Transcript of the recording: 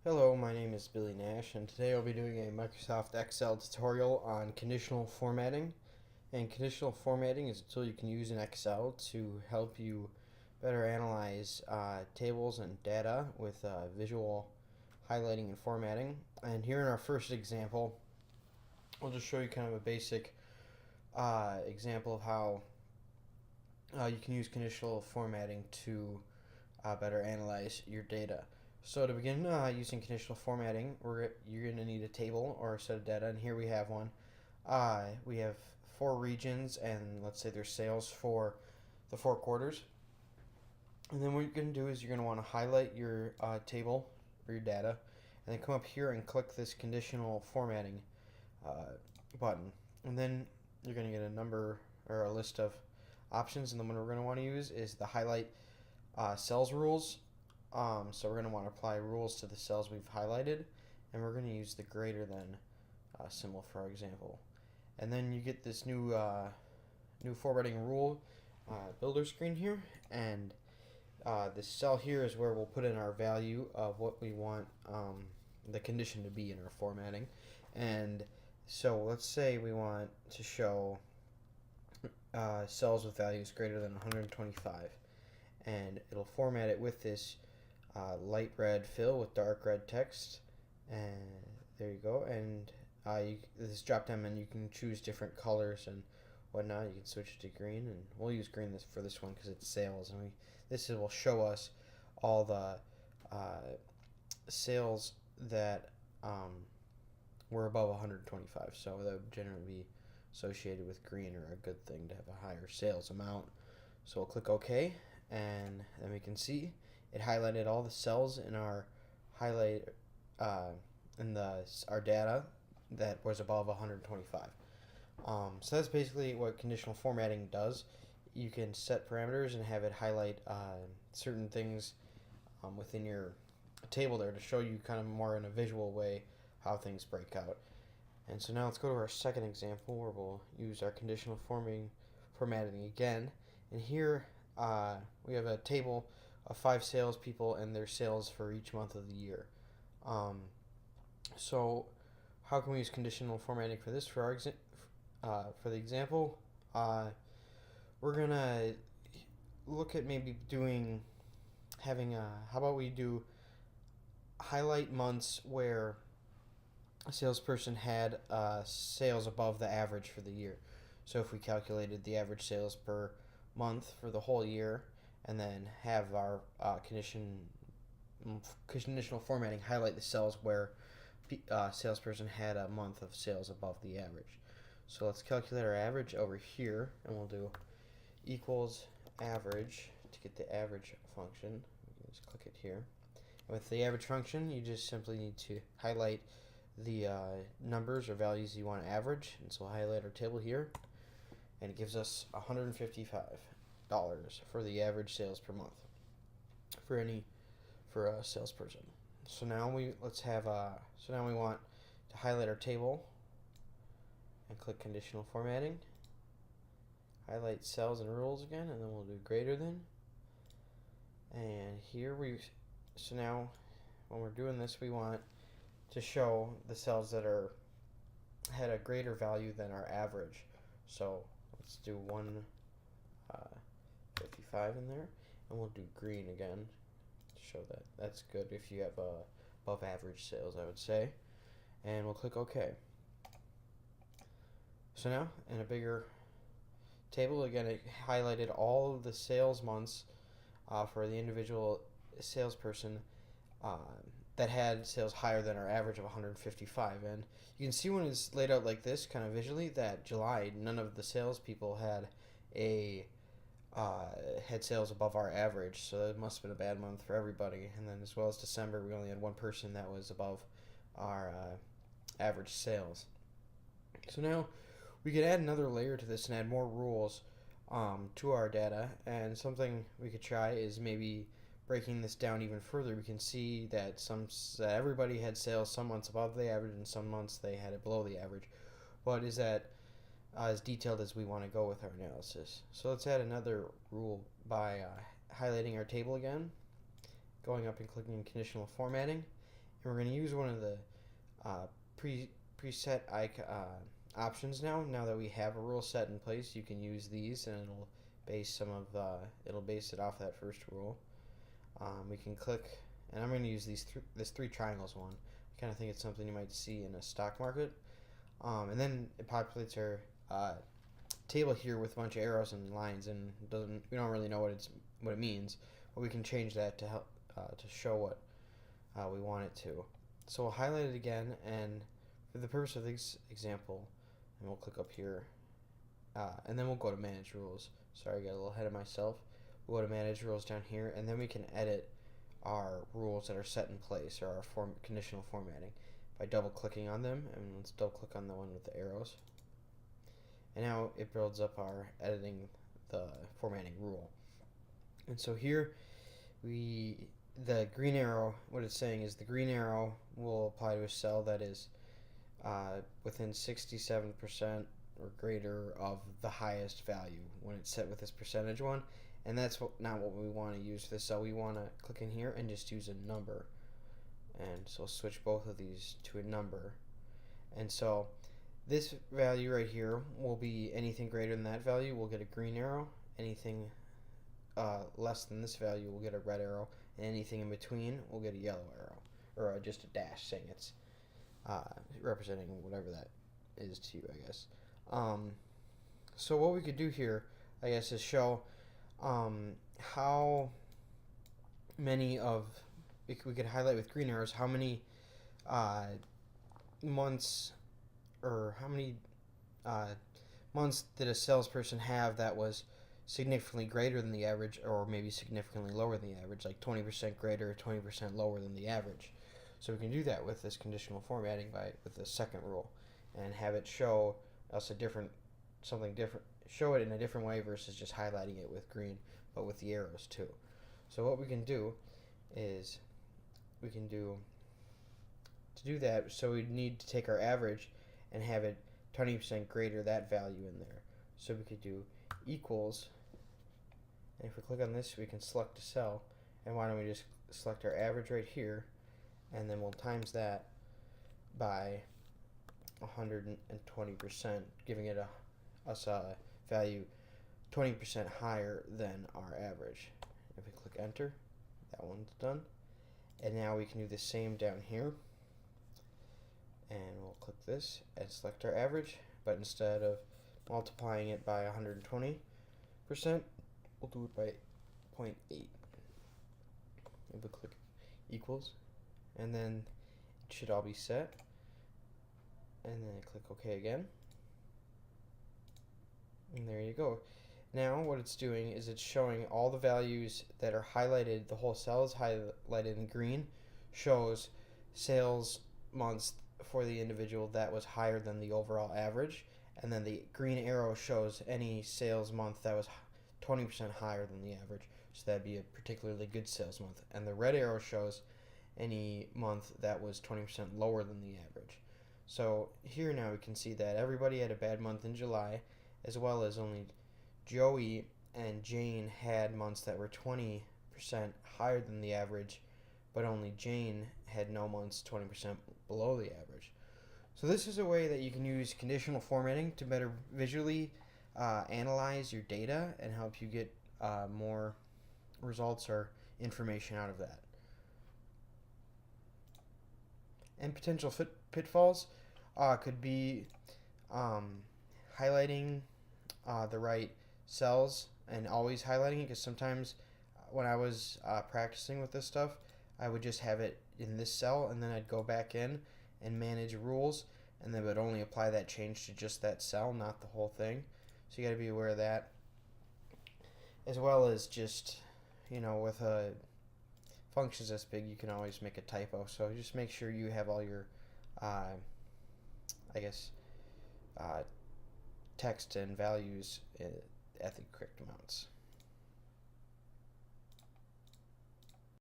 Hello, my name is Billy Nash, and today I'll be doing a Microsoft Excel tutorial on conditional formatting. And conditional formatting is a tool you can use in Excel to help you better analyze tables and data with visual highlighting and formatting. And here in our first example, I'll just show you kind of a basic example of how you can use conditional formatting to better analyze your data. So to begin using conditional formatting, you're going to need a table or a set of data, and here we have one. We have 4 regions, and let's say there's sales for the 4 quarters. And then what you're going to do is you're going to want to highlight your table or your data, and then come up here and click this conditional formatting button. And then you're going to get a number or a list of options, and the one we're going to want to use is the highlight cells rules. So we're going to want to apply rules to the cells we've highlighted, and we're going to use the greater than symbol for our example. And then you get this new formatting rule builder screen here, and this cell here is where we'll put in our value of what we want the condition to be in our formatting. And so let's say we want to show cells with values greater than 125, and it'll format it with this light red fill with dark red text, and there you go. And this drop down menu, you can choose different colors and whatnot. You can switch it to green, and we'll use green for this one because it's sales, and will show us all the sales that were above 125. So that would generally be associated with green, or a good thing to have a higher sales amount. So we'll click OK, and then we can see it highlighted all the cells in our our data that was above 125. So that's basically what conditional formatting does. You can set parameters and have it highlight certain things within your table there to show you kind of more in a visual way how things break out. And so now let's go to our second example where we'll use our conditional formatting again. And here we have a table of 5 salespeople and their sales for each month of the year. So how can we use conditional formatting for this? For the example, we're gonna look at maybe how about we do highlight months where a salesperson had sales above the average for the year. So if we calculated the average sales per month for the whole year, and then have our conditional formatting highlight the cells where salesperson had a month of sales above the average. So let's calculate our average over here, and we'll do equals average to get the average function. We can just click it here. With the average function, you just simply need to highlight the numbers or values you want to average, and so we'll highlight our table here, and it gives us $155 for the average sales per month for a salesperson. So now we want to highlight our table and click conditional formatting, highlight cells and rules again, and then we'll do greater than. And here so now when we're doing this, we want to show the cells that had a greater value than our average. So let's do 155 in there, and we'll do green again to show that that's good if you have above average sales, I would say. And we'll click OK. So now in a bigger table, again, it highlighted all of the sales months for the individual salesperson that had sales higher than our average of 155. And you can see when it's laid out like this, kind of visually, that July, none of the salespeople had sales above our average, so that must have been a bad month for everybody. And then as well as December, we only had one person that was above our average sales. So now we could add another layer to this and add more rules to our data, and something we could try is maybe breaking this down even further. We can see that everybody had sales some months above the average and some months they had it below the average. But is that as detailed as we want to go with our analysis? So let's add another rule by highlighting our table again, going up and clicking conditional formatting, And we're going to use one of the uh, preset options now that we have a rule set in place. You can use these, and it'll base it'll base it off that first rule. We can click, and I'm going to use this three triangles one. I kind of think it's something you might see in a stock market. And then it populates our table here with a bunch of arrows and lines, and we don't really know what it means, but we can change that to help to show what we want it to. So we'll highlight it again, and for the purpose of this example, and we'll click up here, and then we'll go to Manage Rules. Sorry, I got a little ahead of myself. We'll go to Manage Rules down here, and then we can edit our rules that are set in place, or our conditional formatting, by double-clicking on them. And let's double-click on the one with the arrows. And now it builds up our editing the formatting rule. And so here, the green arrow, what it's saying is the green arrow will apply to a cell that is within 67% or greater of the highest value when it's set with this percentage one. And that's not what we want to use for this cell. We want to click in here and just use a number. And so we'll switch both of these to a number. And so this value right here will be anything greater than that value, we'll get a green arrow. Anything less than this value, we'll get a red arrow. And anything in between, we'll get a yellow arrow. Or just a dash saying it's representing whatever that is to you, I guess. So what we could do here, I guess, is show how many of, we could highlight with green arrows how many months, or how many months did a salesperson have that was significantly greater than the average, or maybe significantly lower than the average, like 20% greater or 20% lower than the average. So we can do that with this conditional formatting with the second rule, and have it show us something different, show it in a different way versus just highlighting it with green, but with the arrows too. So what we can do is to do that, so we need to take our average and have it 20% greater that value in there. So we could do equals, and if we click on this, we can select a cell, and why don't we just select our average right here, and then we'll times that by 120%, giving it us a value 20% higher than our average. If we click enter, that one's done. And now we can do the same down here, and we'll click this and select our average, but instead of multiplying it by 120%, we'll do it by 0.8. If we click equals, and then it should all be set, and then click OK again, and there you go. Now what it's doing is it's showing all the values that are highlighted. The whole cell is highlighted in green, shows sales months for the individual that was higher than the overall average, and then the green arrow shows any sales month that was 20% higher than the average, so that'd be a particularly good sales month. And the red arrow shows any month that was 20% lower than the average. So here now we can see that everybody had a bad month in July, as well as only Joey and Jane had months that were 20% higher than the average, but only Jane had no months 20% below the average. So this is a way that you can use conditional formatting to better visually analyze your data and help you get more results or information out of that. And potential pitfalls could be highlighting the right cells and always highlighting it, because sometimes when I was practicing with this stuff, I would just have it in this cell, and then I'd go back in and manage rules, and then would only apply that change to just that cell, not the whole thing. So you got to be aware of that, as well as just, with functions this big, you can always make a typo. So just make sure you have all your text and values at the correct amounts.